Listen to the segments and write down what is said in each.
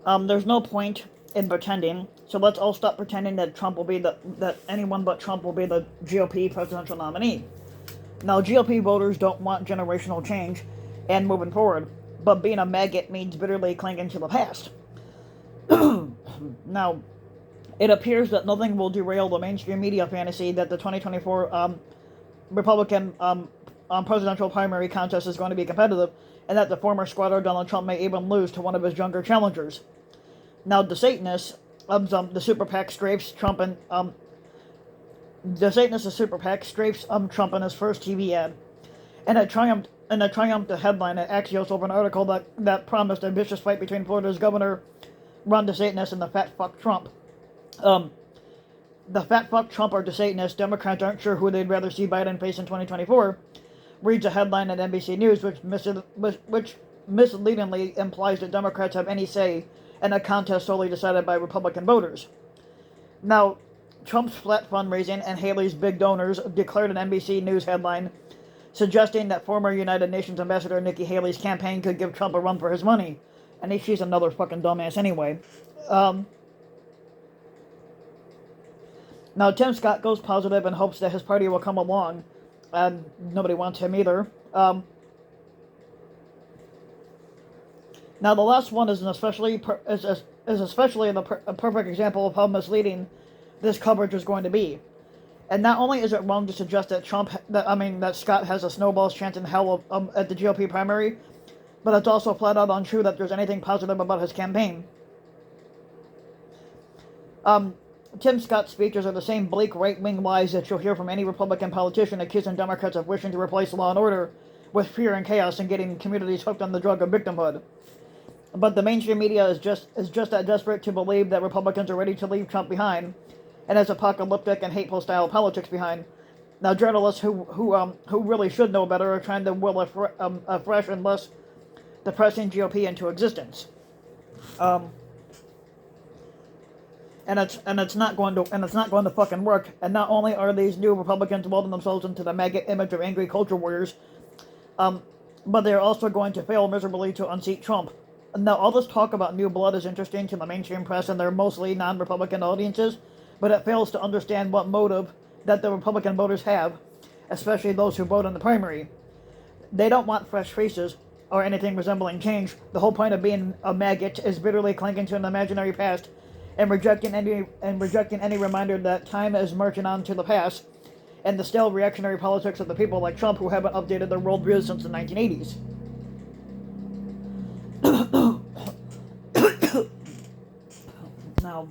There's no point in pretending. So let's all stop pretending that that anyone but Trump will be the GOP presidential nominee. Now, GOP voters don't want generational change and moving forward, but being a maggot means bitterly clinging to the past. Now, it appears that nothing will derail the mainstream media fantasy that the 2024 Republican presidential primary contest is going to be competitive, and that the former squatter Donald Trump may even lose to one of his younger challengers. Now, the Satanists, the super PAC scrapes Trump and the Satanist of super PAC scrapes Trump in his first TV ad, and it triumphed the headline at Axios over an article that promised a vicious fight between Florida's governor Ron DeSantis and the fat fuck Trump. Um, the fat fuck Trump or DeSantis, Democrats aren't sure who they'd rather see Biden face in 2024, reads a headline at NBC News which misleadingly implies that Democrats have any say in a contest solely decided by Republican voters. Now, Trump's flat fundraising and Haley's big donors declared an NBC News headline suggesting that former United Nations Ambassador Nikki Haley's campaign could give Trump a run for his money. And she's another fucking dumbass anyway. Now, Tim Scott goes positive and hopes that his party will come along. And nobody wants him either. Now, the last one is especially a perfect example of how misleading this coverage is going to be. And not only is it wrong to suggest that that Scott has a snowball's chance in hell at the GOP primary, but it's also flat out untrue that there's anything positive about his campaign. Tim Scott's speeches are the same bleak right-wing lies that you'll hear from any Republican politician accusing Democrats of wishing to replace law and order with fear and chaos and getting communities hooked on the drug of victimhood. But the mainstream media is just that desperate to believe that Republicans are ready to leave Trump behind, and has apocalyptic and hateful style politics behind. Now, journalists who really should know better are trying to will a fresh and less depressing GOP into existence. And it's not going to fucking work. And not only are these new Republicans molding themselves into the maggot image of angry culture warriors, but they are also going to fail miserably to unseat Trump. Now, all this talk about new blood is interesting to the mainstream press and their mostly non-Republican audiences, but it fails to understand what motive that the Republican voters have, especially those who vote in the primary. They don't want fresh faces or anything resembling change. The whole point of being a maggot is bitterly clinging to an imaginary past and rejecting any reminder that time is marching on to the past and the stale reactionary politics of the people like Trump who haven't updated their worldviews since the 1980s. Now,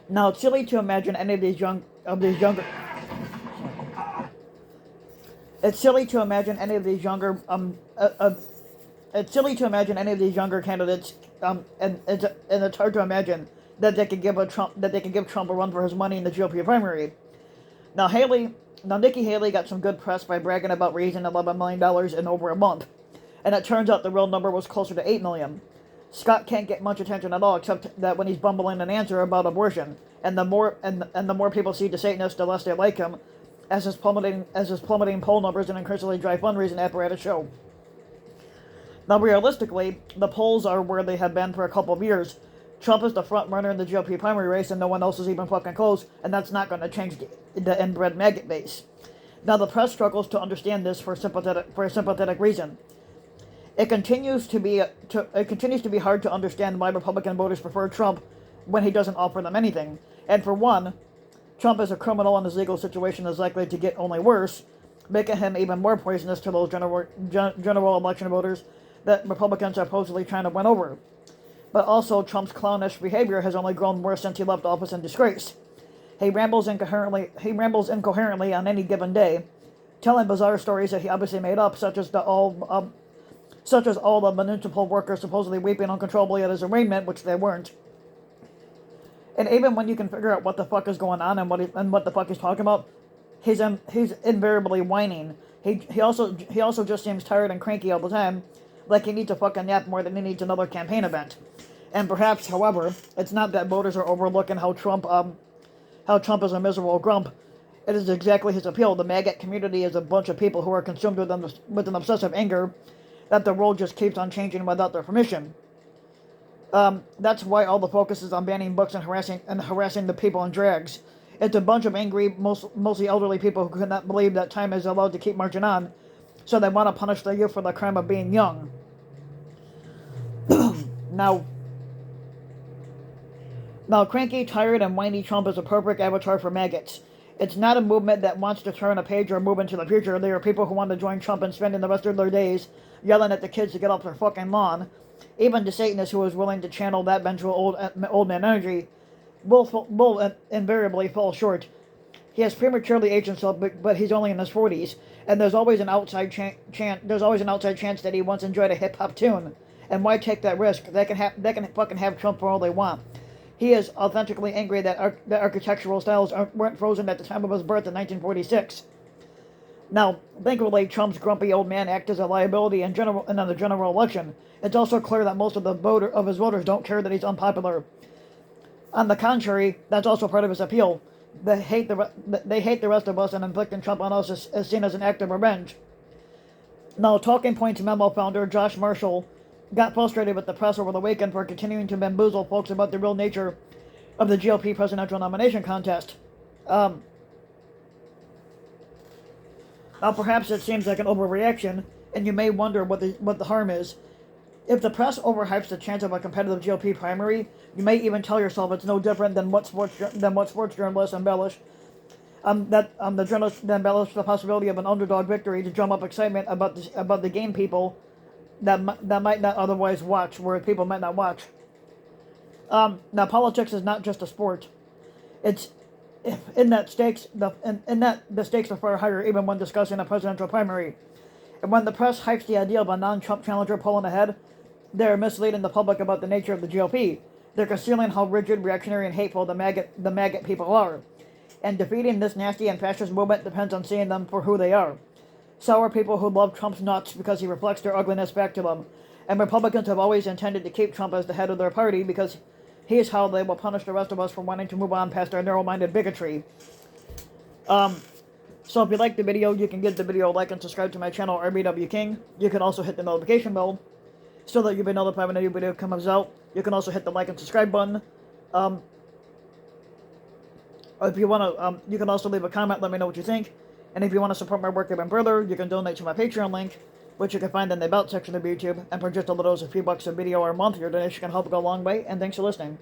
Now, it's silly to imagine any of these younger. It's silly to imagine any of these younger. It's silly to imagine any of these younger candidates. And it's hard to imagine that they could give Trump a run for his money in the GOP primary. Now, Nikki Haley got some good press by bragging about raising $11 million in over a month, and it turns out the real number was closer to $8 million. Scott can't get much attention at all, except that when he's bumbling an answer about abortion, and the more people see DeSantis, the less they like him, as his plummeting poll numbers and increasingly dry fundraising apparatus show. Now, realistically, the polls are where they have been for a couple of years. Trump is the front runner in the GOP primary race, and no one else is even fucking close, and that's not going to change the inbred maggot base. Now, the press struggles to understand this for a sympathetic reason. It continues to be hard to understand why Republican voters prefer Trump when he doesn't offer them anything. And for one, Trump is a criminal and his legal situation is likely to get only worse, making him even more poisonous to those general election voters that Republicans are supposedly trying to win over. But also, Trump's clownish behavior has only grown worse since he left office in disgrace. He rambles incoherently on any given day, telling bizarre stories that he obviously made up, such as all the municipal workers supposedly weeping uncontrollably at his arraignment, which they weren't. And even when you can figure out what the fuck is going on and what the fuck he's talking about, he's invariably whining. He also just seems tired and cranky all the time, like he needs a fucking nap more than he needs another campaign event. And perhaps, however, it's not that voters are overlooking how Trump is a miserable grump. It is exactly his appeal. The maggot community is a bunch of people who are consumed with an obsessive anger that the world just keeps on changing without their permission. That's why all the focus is on banning books and harassing the people in drags. It's a bunch of angry, mostly elderly people who cannot believe that time is allowed to keep marching on, so they want to punish the youth for the crime of being young. Now, cranky, tired, and whiny Trump is a perfect avatar for maggots. It's not a movement that wants to turn a page or move into the future. They are people who want to join Trump in spending the rest of their days yelling at the kids to get off their fucking lawn. Even the Satanist who is willing to channel that vengeful old man energy will invariably fall short. He has prematurely aged himself, but he's only in his 40s, and there's always an outside chance that he once enjoyed a hip hop tune. And why take that risk? They can fucking have Trump for all they want. He is authentically angry that the architectural styles weren't frozen at the time of his birth in 1946. Now, thankfully, Trump's grumpy old man act as a liability in the general election. It's also clear that most of his voters don't care that he's unpopular. On the contrary, that's also part of his appeal. They hate the rest of us, and inflicting Trump on us is seen as an act of revenge. Now, Talking Points memo founder Josh Marshall got frustrated with the press over the weekend for continuing to bamboozle folks about the real nature of the GOP presidential nomination contest. Now, perhaps it seems like an overreaction, and you may wonder what the harm is. If the press overhypes the chance of a competitive GOP primary, you may even tell yourself it's no different than what sports journalists embellish. The journalists embellish the possibility of an underdog victory to drum up excitement about the game people that might not otherwise watch, where people might not watch. Now, politics is not just a sport. It's in that the stakes are far higher even when discussing a presidential primary. And when the press hypes the idea of a non-Trump challenger pulling ahead, they're misleading the public about the nature of the GOP. They're concealing how rigid, reactionary, and hateful the maggot people are. And defeating this nasty and fascist movement depends on seeing them for who they are. Sour people who love Trump's nuts because he reflects their ugliness back to them. And Republicans have always intended to keep Trump as the head of their party because he is how they will punish the rest of us for wanting to move on past our narrow-minded bigotry. So if you like the video, you can give the video a like and subscribe to my channel, RBW King. You can also hit the notification bell so that you'll be notified when a new video comes out. You can also hit the like and subscribe button. If you want to, you can also leave a comment, let me know what you think. And if you want to support my work even further, you can donate to my Patreon link, which you can find in the About section of YouTube. And for just a little as a few bucks a video or a month, your donation can help go a long way. And thanks for listening.